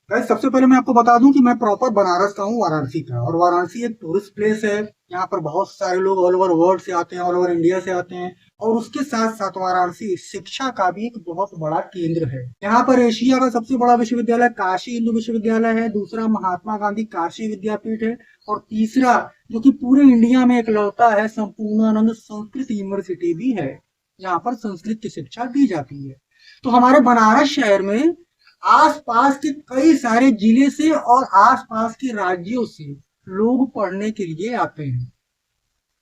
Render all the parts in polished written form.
Guys सबसे पहले मैं आपको बता दूं कि मैं प्रॉपर बनारस का हूँ, वाराणसी का। और वाराणसी एक टूरिस्ट प्लेस है। यहाँ पर बहुत सारे लोग ऑल ओवर वर्ल्ड से आते हैं, ऑल ओवर इंडिया से आते हैं। और उसके साथ साथ वाराणसी शिक्षा का भी एक बहुत बड़ा केंद्र है। यहाँ पर एशिया का सबसे बड़ा विश्वविद्यालय काशी हिंदू विश्वविद्यालय है, दूसरा महात्मा गांधी काशी विद्यापीठ है, और तीसरा जो कि पूरे इंडिया में इकलौता है, संपूर्णानंद संस्कृत यूनिवर्सिटी भी है। यहाँ पर संस्कृत की शिक्षा दी जाती है। तो हमारे बनारस शहर में आसपास के कई सारे जिले से और आसपास के राज्यों से लोग पढ़ने के लिए आते हैं।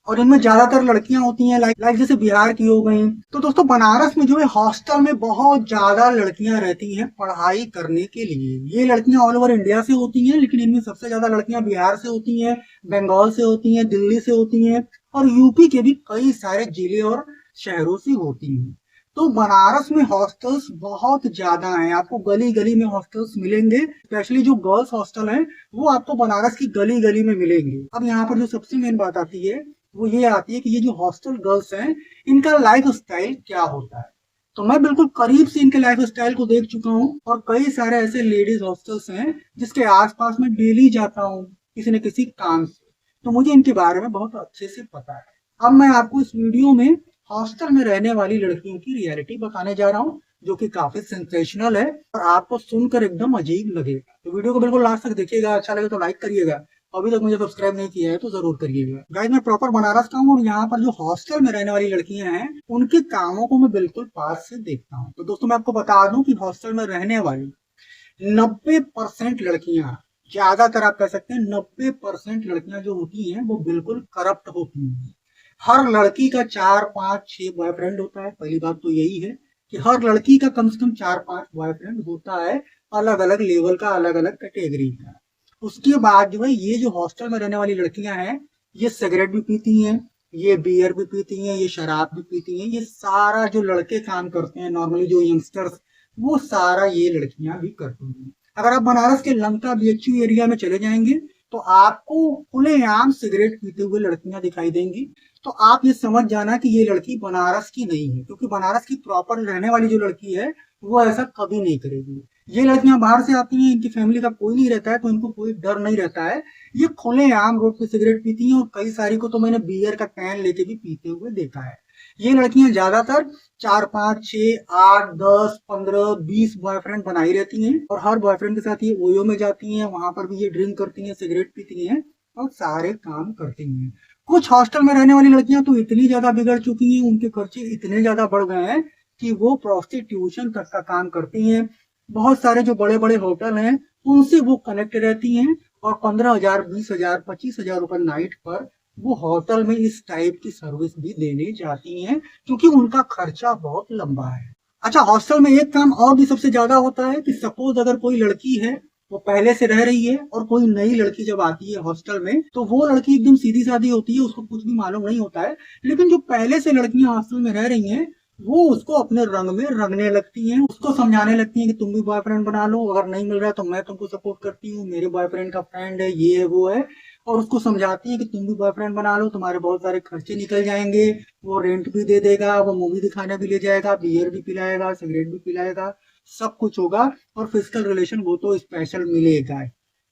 और इनमें ज्यादातर लड़कियां होती हैं, लाइक जैसे बिहार की हो गई। तो दोस्तों बनारस में जो है हॉस्टल में बहुत ज्यादा लड़कियां रहती हैं पढ़ाई करने के लिए। ये लड़कियां ऑल ओवर इंडिया से होती हैं, लेकिन इनमें सबसे ज्यादा लड़कियां बिहार से होती हैं, बंगाल से होती हैं, दिल्ली से होती हैं, और यूपी के भी कई सारे जिले और शहरों से होती हैं। तो बनारस में हॉस्टल्स बहुत ज्यादा हैं, आपको गली गली में हॉस्टल्स मिलेंगे। स्पेशली जो गर्ल्स हॉस्टल हैं वो आपको बनारस की गली गली में मिलेंगे। अब यहाँ पर जो सबसे मेन बात आती है वो ये आती है कि ये जो हॉस्टल गर्ल्स हैं इनका लाइफ स्टाइल क्या होता है। तो मैं बिल्कुल करीब से इनके लाइफ स्टाइल को देख चुका हूँ, और कई सारे ऐसे लेडीज हॉस्टल्स हैं जिसके आसपास में डेली जाता हूँ किसी न किसी काम से। तो मुझे इनके बारे में बहुत अच्छे से पता है। अब मैं आपको इस वीडियो में हॉस्टल में रहने वाली लड़कियों की रियलिटी बताने जा रहा हूँ, जो कि काफी सेंसेशनल है और आपको सुनकर एकदम अजीब लगेगा। तो वीडियो को बिल्कुल लास्ट तक देखिएगा, अच्छा लगे तो लाइक करिएगा। अभी तक मुझे सब्सक्राइब नहीं किया है तो जरूर करिएगा। गाइस मैं प्रॉपर बनारस का हूँ, और यहाँ पर जो हॉस्टल में रहने वाली लड़कियां हैं उनके कामों को मैं बिल्कुल पास से देखता हूँ। तो दोस्तों मैं आपको बता दूं कि हॉस्टल में रहने वाली 90% लड़कियां, ज्यादातर आप कह सकते हैं 90% लड़कियां जो होती हैं वो बिल्कुल करप्ट होती हैं। हर लड़की का 4 5 6 बॉयफ्रेंड होता है। पहली बात तो यही है कि हर लड़की का कम से कम 4 5 बॉयफ्रेंड होता है, अलग अलग लेवल का, अलग अलग कैटेगरी का। उसके बाद जो है ये जो हॉस्टल में रहने वाली लड़कियां हैं ये सिगरेट भी पीती हैं, ये बियर भी पीती हैं, ये शराब भी पीती हैं। ये सारा जो लड़के काम करते हैं नॉर्मली, जो यंगस्टर्स, वो सारा ये लड़कियां भी करती हैं। अगर आप बनारस के लंका बीएचयू एरिया में चले जाएंगे तो आपको खुलेआम सिगरेट पीते हुए लड़कियां दिखाई देंगी। तो आप ये समझ जाना कि ये लड़की बनारस की नहीं है, क्योंकि बनारस की प्रॉपर रहने वाली जो लड़की है वो ऐसा कभी नहीं करेगी। ये लड़कियां बाहर से आती हैं, इनकी फैमिली का कोई नहीं रहता है, तो इनको कोई डर नहीं रहता है। ये खुलेआम रोड पे सिगरेट पीती हैं, और कई सारी को तो मैंने बियर का कैन लेके भी पीते हुए देखा है। ये लड़कियां ज्यादातर 4 5 6 8 10 15 20 बॉयफ्रेंड बनाई रहती हैं, और हर बॉयफ्रेंड के साथ ये ओयो में जाती हैं, वहां पर भी ये ड्रिंक करती हैं, सिगरेट पीती हैं, और सारे काम करती हैं। कुछ हॉस्टल में रहने वाली लड़कियां तो इतनी ज्यादा बिगड़ चुकी हैं, उनके खर्चे इतने ज्यादा बढ़ गए हैं कि वो प्रोस्टिट्यूशन तक का काम करती हैं। बहुत सारे जो बड़े बड़े होटल हैं उनसे वो कनेक्ट रहती हैं, और 15,000 20,000 25,000 रुपए नाइट पर वो होटल में इस टाइप की सर्विस भी देने जाती हैं, क्योंकि उनका खर्चा बहुत लंबा है। अच्छा, हॉस्टल में एक काम और भी सबसे ज्यादा होता है कि सपोज अगर कोई लड़की है, वो पहले से रह रही है, और कोई नई लड़की जब आती है हॉस्टल में तो वो लड़की एकदम सीधी सादी होती है, उसको कुछ भी मालूम नहीं होता है। लेकिन जो पहले से लड़कियां हॉस्टल में रह रही हैं वो उसको अपने रंग में रंगने लगती हैं, उसको समझाने लगती हैं कि तुम भी बॉयफ्रेंड बना लो, अगर नहीं मिल रहा है तो मैं तुमको सपोर्ट करती हूँ, मेरे बॉयफ्रेंड का फ्रेंड है, ये है वो है। और उसको समझाती है कि तुम भी बॉयफ्रेंड बना लो, तुम्हारे बहुत सारे खर्चे निकल जाएंगे। वो रेंट भी दे देगा, वो मूवी दिखाने भी ले जाएगा, बियर भी पिलाएगा, सिगरेट भी पिलाएगा, सब कुछ होगा। और फिजिकल रिलेशन वो तो स्पेशल मिलेगा।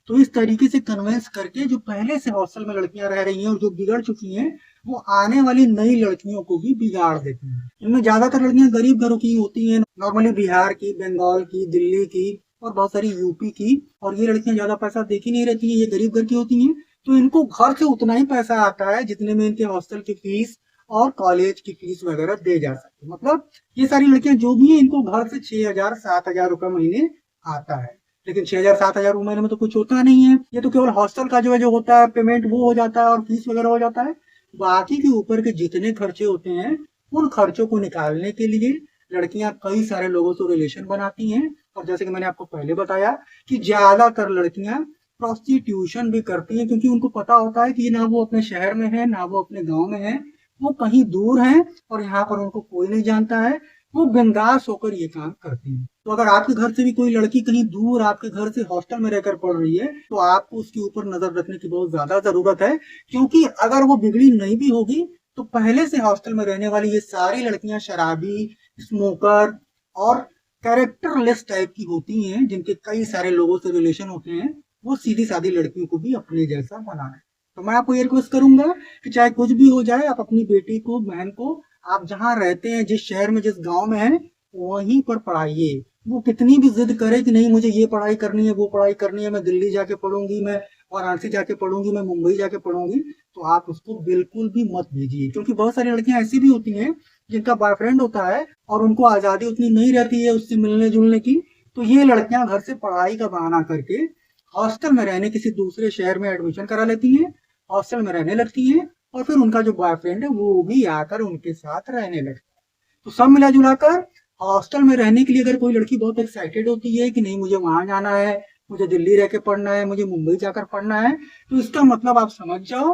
तो इस तरीके से कन्विंस करके जो पहले से हॉस्टल में लड़कियां रह रही हैं और जो बिगड़ चुकी हैं, वो आने वाली नई लड़कियों को भी बिगाड़ देती हैं। इनमें ज्यादातर लड़कियां गरीब घरों की होती हैं, नॉर्मली बिहार की, बंगाल की, दिल्ली की, और बहुत सारी यूपी की। और ये लड़कियां ज्यादा पैसा देख ही नहीं रहती हैं, ये गरीब घर की होती हैं। तो इनको घर से उतना ही पैसा आता है जितने में इनके हॉस्टल की फीस और कॉलेज की फीस वगैरह दे जा सके। मतलब ये सारी लड़कियां जो भी हैं इनको घर से 6,000 7,000 रुपए महीने आता है। लेकिन 6,000 7,000 महीने में तो कुछ होता नहीं है, ये तो केवल हॉस्टल का जो है जो होता है पेमेंट वो हो जाता है, और फीस वगैरह हो जाता है। बाकी के ऊपर के जितने खर्चे होते हैं उन खर्चों को निकालने के लिए लड़कियां कई सारे लोगों से रिलेशन बनाती हैं। और जैसे कि मैंने आपको पहले बताया कि ज्यादातर लड़कियां प्रोस्टिट्यूशन भी करती हैं, क्योंकि उनको पता होता है कि ना वो अपने शहर में है, ना वो अपने गांव में है, वो कहीं दूर है, और यहाँ पर उनको कोई नहीं जानता है। वो बिंदास होकर ये काम करती हैं। तो अगर आपके घर से भी कोई लड़की कहीं दूर आपके घर से हॉस्टल में रहकर पढ़ रही है तो आपको उसके ऊपर नजर रखने की बहुत ज्यादा जरूरत है, क्योंकि अगर वो बिगड़ी नहीं भी होगी तो पहले से हॉस्टल में रहने वाली ये सारी लड़कियां शराबी, स्मोकर और कैरेक्टरलेस टाइप की होती हैं, जिनके कई सारे लोगों से रिलेशन होते हैं, वो सीधी सादी लड़कियों को भी अपने जैसा बनाए। तो मैं आपको ये रिक्वेस्ट करूंगा कि चाहे कुछ भी हो जाए, आप अपनी बेटी को, बहन को, आप जहाँ रहते हैं, जिस शहर में, जिस गांव में है, वहीं पर पढ़ाइए। वो कितनी भी जिद करे कि नहीं मुझे ये पढ़ाई करनी है, वो पढ़ाई करनी है, मैं दिल्ली जाके पढ़ूंगी, मैं वाराणसी जाके पढ़ूंगी, मैं मुंबई जाके पढ़ूंगी, तो आप उसको बिल्कुल भी मत भेजिए। क्योंकि बहुत सारी लड़कियां ऐसी भी होती हैं जिनका बॉयफ्रेंड होता है और उनको आजादी उतनी नहीं रहती है उससे मिलने जुलने की, तो ये लड़कियां घर से पढ़ाई का बहाना करके हॉस्टल में रहने, किसी दूसरे शहर में एडमिशन करा लेती हैं, हॉस्टल में रहने लगती हैं, और फिर उनका जो बॉयफ्रेंड है वो भी आकर उनके साथ रहने लगता है। तो सब मिला जुला कर हॉस्टल में रहने के लिए अगर कोई लड़की बहुत एक्साइटेड होती है कि नहीं मुझे वहां जाना है, मुझे दिल्ली रह के पढ़ना है, मुझे मुंबई जाकर पढ़ना है, तो इसका मतलब आप समझ जाओ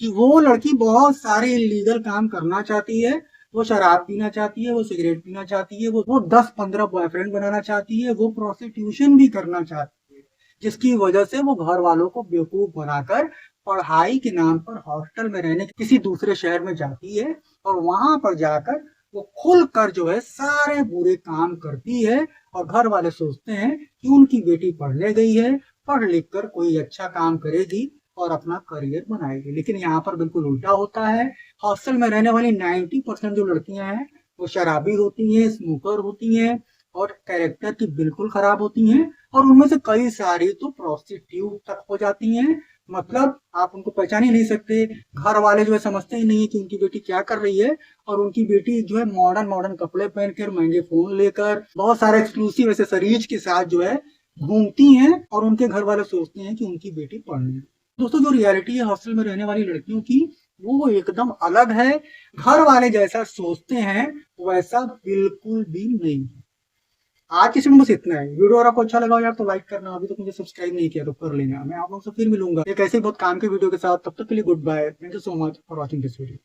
कि वो लड़की बहुत सारे इलीगल काम करना चाहती है। वो शराब पीना चाहती है, वो सिगरेट पीना चाहती है, वो 10-15 बॉयफ्रेंड बनाना चाहती है, वो प्रोस्टिट्यूशन भी करना चाहती है, जिसकी वजह से वो घर वालों को बेवकूफ बनाकर पढ़ाई के नाम पर हॉस्टल में रहने किसी दूसरे शहर में जाती है, और वहां पर जाकर वो खुल कर जो है सारे बुरे काम करती है। और घर वाले सोचते हैं कि उनकी बेटी पढ़ने गई है, पढ़ लिख कर कोई अच्छा काम करेगी और अपना करियर बनाएगी। लेकिन यहाँ पर बिल्कुल उल्टा होता है। हॉस्टल में रहने वाली 90% जो लड़कियां हैं वो शराबी होती हैं, स्मोकर होती हैं, और कैरेक्टर की बिल्कुल खराब होती हैं, और उनमें से कई सारी तो प्रोस्टिट्यूट तक हो जाती हैं। मतलब आप उनको पहचान ही नहीं सकते। घर वाले जो है समझते ही नहीं है कि उनकी बेटी क्या कर रही है, और उनकी बेटी जो है मॉडर्न मॉडर्न कपड़े पहनकर, महंगे फोन लेकर, बहुत सारे एक्सक्लूसिव एसेसरीज के साथ जो है घूमती हैं, और उनके घर वाले सोचते हैं कि उनकी बेटी पढ़ रही है। दोस्तों, जो रियलिटी है हॉस्टल में रहने वाली लड़कियों की, वो एकदम अलग है। घर वाले जैसा सोचते हैं वैसा बिल्कुल भी नहीं। आज की में बस इतना है। वीडियो अगर आपको अच्छा लगा हो यार तो लाइक करना, अभी तक मुझे सब्सक्राइब नहीं किया तो कर लेना। मैं आप लोगों से फिर मिलूंगा एक ऐसे बहुत काम के वीडियो के साथ। तब तक के लिए goodbye, thank you so much for watching this video.